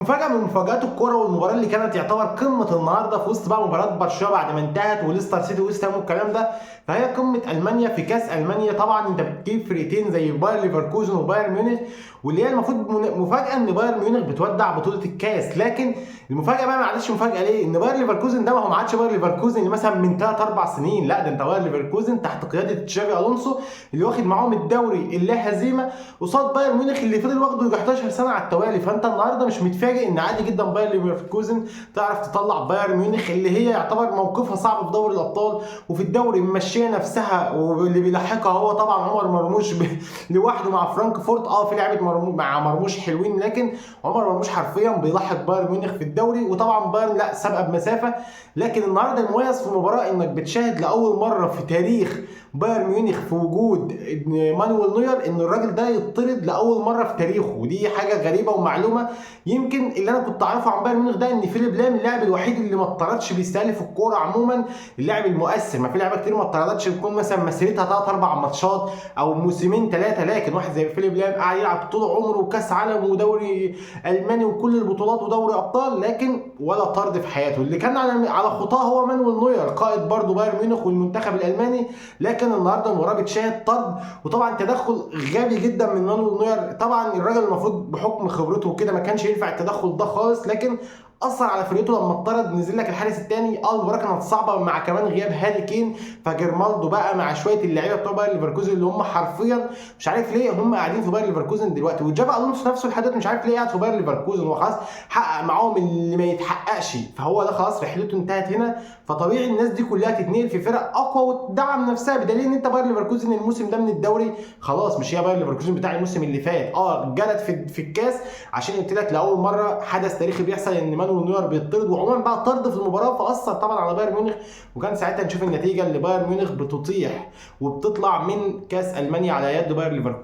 مفاجأة من مفاجآت الكورة والمباراة اللي كانت يعتبر قمة النهارده في وسط بقى مباراة برشلونة بعد ما انتهت وليستر سيتي ويست هام والكلام ده. فهي قمة ألمانيا في كأس ألمانيا. طبعا انت بتجيب فرقتين زي باير ليفركوزن وبايرن ميونخ، واللي هي المفروض مفاجأة ان بايرن ميونخ بتودع بطولة الكأس. لكن المفاجأة بقى ما عادش مفاجأة ليه؟ ان باير ليفركوزن ده ما عادش باير ليفركوزن اللي مثلا من 3 4 سنين، لا ده انت باير ليفركوزن تحت قيادة تشافي ألونسو اللي واخد معاهم الدوري اللا هزيمة قصاد بايرن ميونخ اللي فضل واخده يجي 11 سنة على التوالي. فانت النهارده مش متفاجئ ان عادي جدا باير ليفركوزن تعرف تطلع بايرن ميونخ اللي هي يعتبر موقفها صعب في دوري الابطال وفي الدوري ممشيه نفسها، واللي بيلاحقها هو طبعا عمر مرموش لوحده مع فرانكفورت. في لعيبه مع مرموش حلوين، لكن عمر مرموش حرفيا بيلاحق بايرن ميونخ في الدوري. وطبعا بايرن لا سابقه بمسافه. لكن النهارده المميز في المباراه انك بتشاهد لاول مره في تاريخ بايرن ميونخ في وجود مانويل نوير ان الراجل ده يطرد لاول مره في تاريخه، ودي حاجه غريبه ومعلومه. يمكن اللي انا كنت اعرفه عن بايرن ميونخ ده ان فيليب لام اللاعب الوحيد اللي ما اتطردش بيستهلف الكوره عموما، اللاعب المؤثر. ما في لعيبه كتير ما اتطردتش بتكون مثلا مسيرتها 3 4 ماتشات او موسمين 3، لكن واحد زي فيليب لام قاعد يلعب طول عمره وكاس عالم ودوري الماني وكل البطولات ودوري ابطال، لكن ولا طرد في حياته. اللي كان على خطاه هو مانويل نوير قائد برضه بايرن ميونخ والمنتخب الالماني، لكن النهارده المباراه بتشاهد طرد وطبعا تدخل غبي جدا من مانويل نوير. طبعا الراجل المفروض بحكم خبرته وكده ما كانش ينفع التدخل ده خالص، لكن اثر على فرقته لما اتطرد. نزل لك الحارس الثاني. المباراه كانت صعبه مع كمان غياب هاري كين، فجيرمالدو بقى مع شويه اللعيبه بتوع باير ليفركوزن اللي هم حرفيا مش عارف ليه هم قاعدين في باير ليفركوزن دلوقتي. وجافي الونسو نفسه لحد دلوقتي مش عارف ليه قاعد في باير ليفركوزن. هو خلاص حقق معاهم اللي ما يتحققش، فهو ده خلاص رحلته انتهت هنا. فطبيعي الناس دي كلها تتنقل في فرق اقوى وتدعم نفسها، بدليل ان انت باير ليفركوزن الموسم ده من الدوري خلاص مش هي باير ليفركوزن بتاع الموسم اللي فات. جلت في الكاس عشان قلت لك لاول مره حدث تاريخي بيحصل ان مانويل نوير بيطرد، وعموما بقى طرد في المباراه فاثر طبعا على بايرن ميونخ. وكان ساعتها نشوف النتيجه اللي بايرن ميونخ بتطيح وبتطلع من كاس المانيا على يد باير ليفركوزن.